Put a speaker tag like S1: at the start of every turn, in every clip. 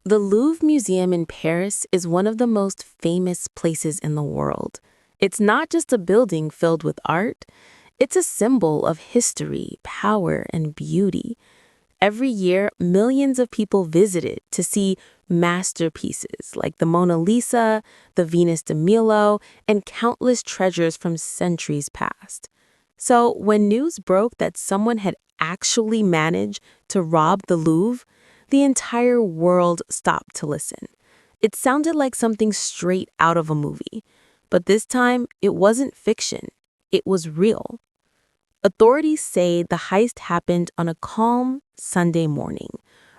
S1: The Louvre Museum in Paris is one of the most famous places in the world. It's not just a building filled with art, it's a symbol of history, power, and beauty. Every year, millions of people visit it to see masterpieces like the Mona Lisa, the Venus de Milo, and countless treasures from centuries past. So, when news broke that someone had actually managed to rob the Louvre, the entire world stopped to listen. It sounded like something straight out of a movie. But this time, it wasn't fiction, it was real. Authorities say the heist happened on a calm Sunday morning,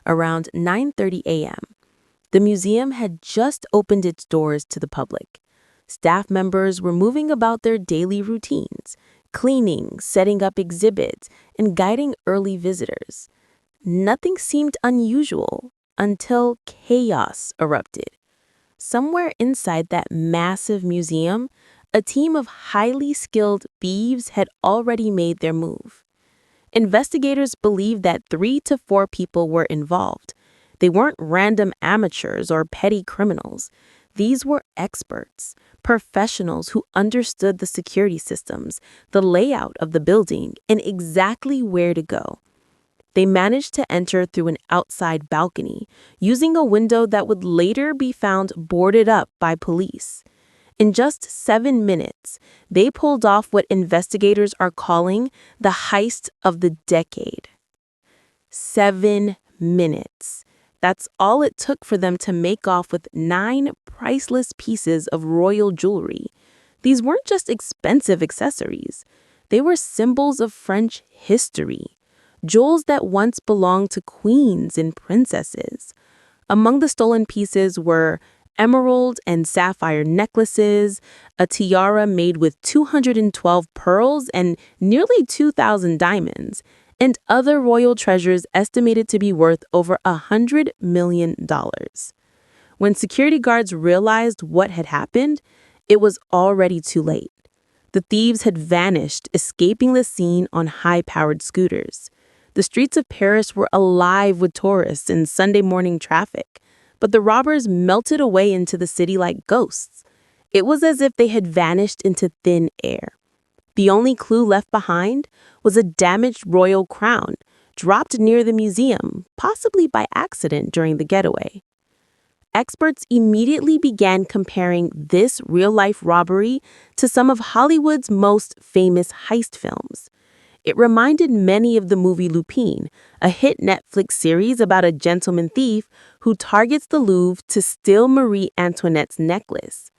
S1: around 9:30 a.m. The museum had just opened its doors to the public. Staff members were moving about their daily routines, cleaning, setting up exhibits, and guiding early visitors. Nothing seemed unusual until chaos erupted. Somewhere inside that massive museum, a team of highly skilled thieves had already made their move. Investigators believe that 3 to 4 people were involved. They weren't random amateurs or petty criminals. These were experts, professionals who understood the security systems, the layout of the building, and exactly where to go. They managed to enter through an outside balcony, using a window that would later be found boarded up by police. In just 7 minutes, they pulled off what investigators are calling the heist of the decade. 7 minutes. That's all it took for them to make off with 9 priceless pieces of royal jewelry. These weren't just expensive accessories. They were symbols of French history. Jewels that once belonged to queens and princesses. Among the stolen pieces were emerald and sapphire necklaces, a tiara made with 212 pearls and nearly 2,000 diamonds, and other royal treasures estimated to be worth over $100 million. When security guards realized what had happened, it was already too late. The thieves had vanished, escaping the scene on high-powered scooters. The streets of Paris were alive with tourists and Sunday morning traffic, but the robbers melted away into the city like ghosts. It was as if they had vanished into thin air. The only clue left behind was a damaged royal crown, dropped near the museum, possibly by accident during the getaway. Experts immediately began comparing this real-life robbery to some of Hollywood's most famous heist films. It reminded many of the movie Lupin, a hit Netflix series about a gentleman thief who targets the Louvre to steal Marie Antoinette's necklace.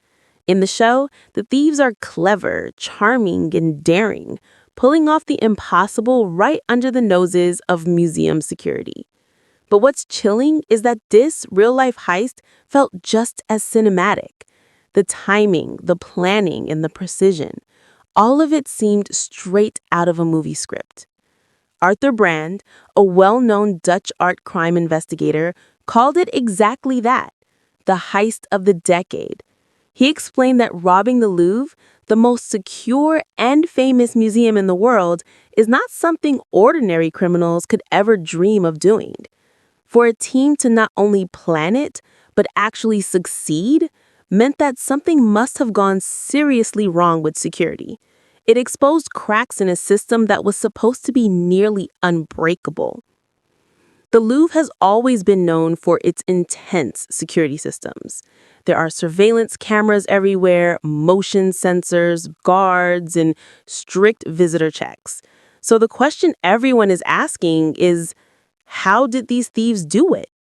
S1: In the show, the thieves are clever, charming, and daring, pulling off the impossible right under the noses of museum security. But what's chilling is that this real-life heist felt just as cinematic. The timing, the planning, and the precision. All of it seemed straight out of a movie script. Arthur Brand, a well-known Dutch art crime investigator, called it exactly that, the heist of the decade. He explained that robbing the Louvre, the most secure and famous museum in the world, is not something ordinary criminals could ever dream of doing. For a team to not only plan it, but actually succeed, meant that something must have gone seriously wrong with security. It exposed cracks in a system that was supposed to be nearly unbreakable. The Louvre has always been known for its intense security systems. There are surveillance cameras everywhere, motion sensors, guards, and strict visitor checks. So the question everyone is asking is, how did these thieves do it?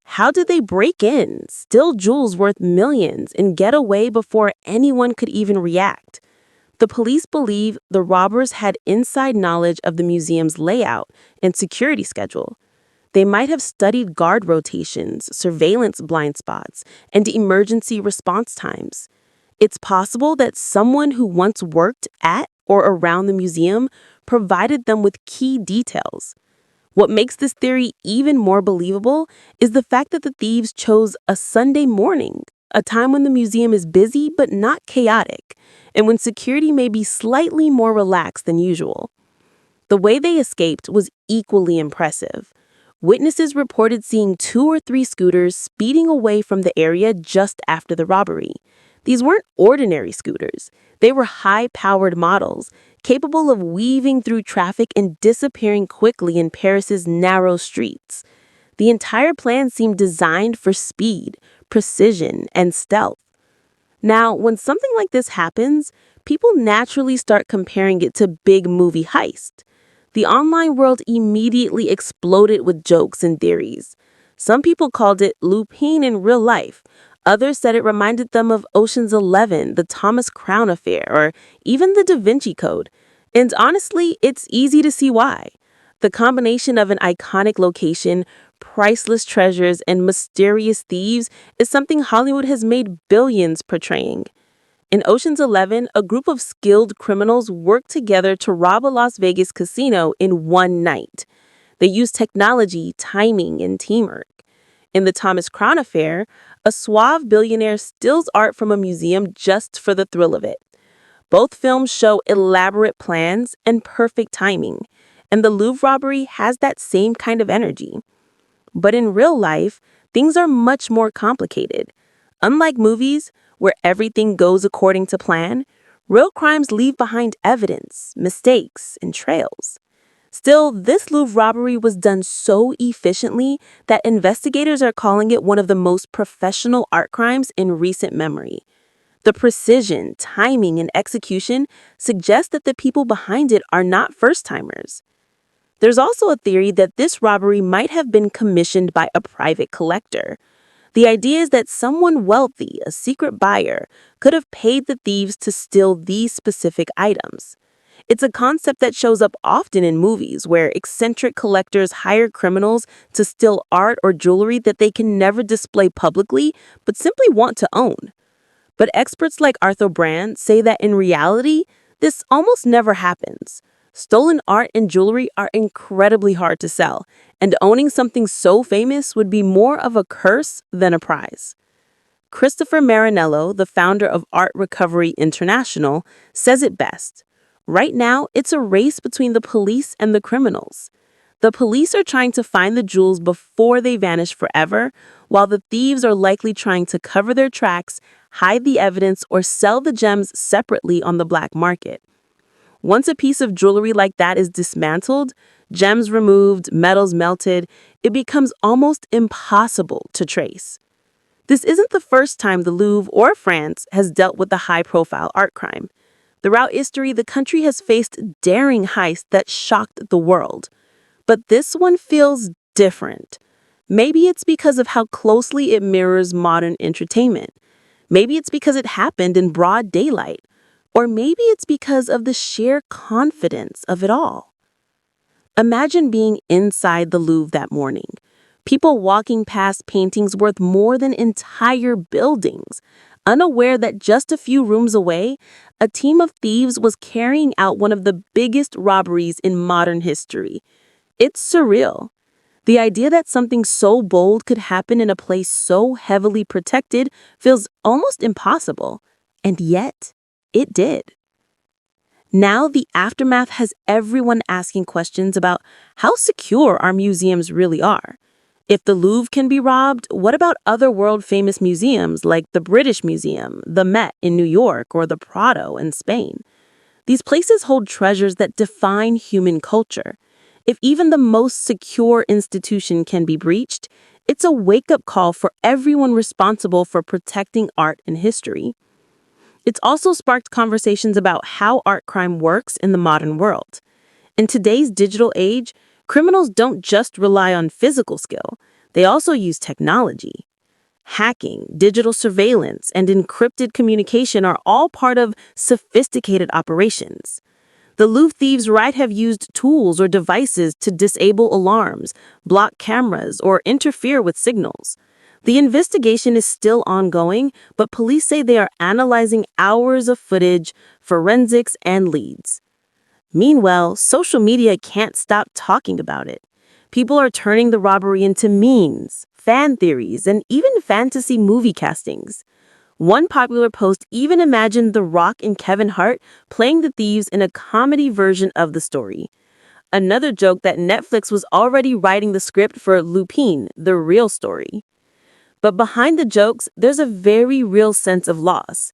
S1: How did they break in, steal jewels worth millions, and get away before anyone could even react? The police believe the robbers had inside knowledge of the museum's layout and security schedule. They might have studied guard rotations, surveillance blind spots, and emergency response times. It's possible that someone who once worked at or around the museum provided them with key details. What makes this theory even more believable is the fact that the thieves chose a Sunday morning, a time when the museum is busy but not chaotic, and when security may be slightly more relaxed than usual. The way they escaped was equally impressive. Witnesses reported seeing 2 or 3 scooters speeding away from the area just after the robbery. These weren't ordinary scooters. They were high-powered models, capable of weaving through traffic and disappearing quickly in Paris's narrow streets. The entire plan seemed designed for speed, precision, and stealth. Now, when something like this happens, people naturally start comparing it to big movie Heist. The online world immediately exploded with jokes and theories. Some people called it Lupin in real life. Others said it reminded them of Ocean's 11, the Thomas Crown affair, or even the Da Vinci Code. And honestly, it's easy to see why. The combination of an iconic location, priceless treasures, and mysterious thieves is something Hollywood has made billions portraying. In Ocean's 11, a group of skilled criminals worked together to rob a Las Vegas casino in one night. They used technology, timing, and teamwork. In the Thomas Crown affair, a suave billionaire steals art from a museum just for the thrill of it. Both films show elaborate plans and perfect timing, and the Louvre robbery has that same kind of energy. But in real life, things are much more complicated. Unlike movies, where everything goes according to plan, real crimes leave behind evidence, mistakes, and trails. Still, this Louvre robbery was done so efficiently that investigators are calling it one of the most professional art crimes in recent memory. The precision, timing, and execution suggest that the people behind it are not first-timers. There's also a theory that this robbery might have been commissioned by a private collector. The idea is that someone wealthy, a secret buyer, could have paid the thieves to steal these specific items. It's a concept that shows up often in movies where eccentric collectors hire criminals to steal art or jewelry that they can never display publicly but simply want to own. But experts like Arthur Brand say that in reality, this almost never happens. Stolen art and jewelry are incredibly hard to sell, and owning something so famous would be more of a curse than a prize. Christopher Marinello, the founder of Art Recovery International, says it best. Right now, it's a race between the police and the criminals. The police are trying to find the jewels before they vanish forever, while the thieves are likely trying to cover their tracks, hide the evidence, or sell the gems separately on the black market. Once a piece of jewelry like that is dismantled, gems removed, metals melted, it becomes almost impossible to trace. This isn't the first time the Louvre or France has dealt with a high-profile art crime. Throughout history, the country has faced daring heists that shocked the world. But this one feels different. Maybe it's because of how closely it mirrors modern entertainment. Maybe it's because it happened in broad daylight. Or maybe it's because of the sheer confidence of it all. Imagine being inside the Louvre that morning. People walking past paintings worth more than entire buildings, unaware that just a few rooms away, a team of thieves was carrying out one of the biggest robberies in modern history. It's surreal. The idea that something so bold could happen in a place so heavily protected feels almost impossible. And yet, it did. Now the aftermath has everyone asking questions about how secure our museums really are. If the Louvre can be robbed, what about other world-famous museums like the British Museum, the Met in New York, or the Prado in Spain? These places hold treasures that define human culture. If even the most secure institution can be breached, it's a wake-up call for everyone responsible for protecting art and history. It's also sparked conversations about how art crime works in the modern world. In today's digital age, criminals don't just rely on physical skill, they also use technology. Hacking, digital surveillance, and encrypted communication are all part of sophisticated operations. The Louvre thieves might have used tools or devices to disable alarms, block cameras, or interfere with signals. The investigation is still ongoing, but police say they are analyzing hours of footage, forensics, and leads. Meanwhile, social media can't stop talking about it. People are turning the robbery into memes, fan theories, and even fantasy movie castings. One popular post even imagined The Rock and Kevin Hart playing the thieves in a comedy version of the story. Another joke that Netflix was already writing the script for Lupin, the real story. But behind the jokes, there's a very real sense of loss.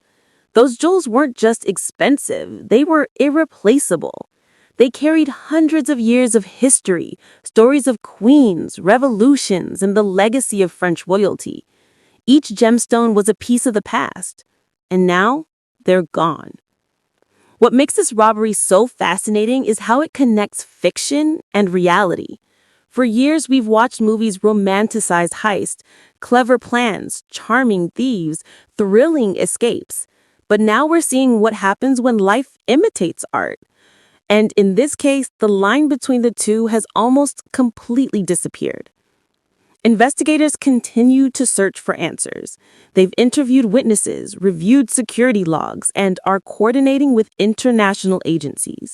S1: Those jewels weren't just expensive, they were irreplaceable. They carried hundreds of years of history, stories of queens, revolutions, and the legacy of French royalty. Each gemstone was a piece of the past. And now, they're gone. What makes this robbery so fascinating is how it connects fiction and reality. For years, we've watched movies romanticize heist, clever plans, charming thieves, thrilling escapes. But now we're seeing what happens when life imitates art. And in this case, the line between the two has almost completely disappeared. Investigators continue to search for answers. They've interviewed witnesses, reviewed security logs, and are coordinating with international agencies.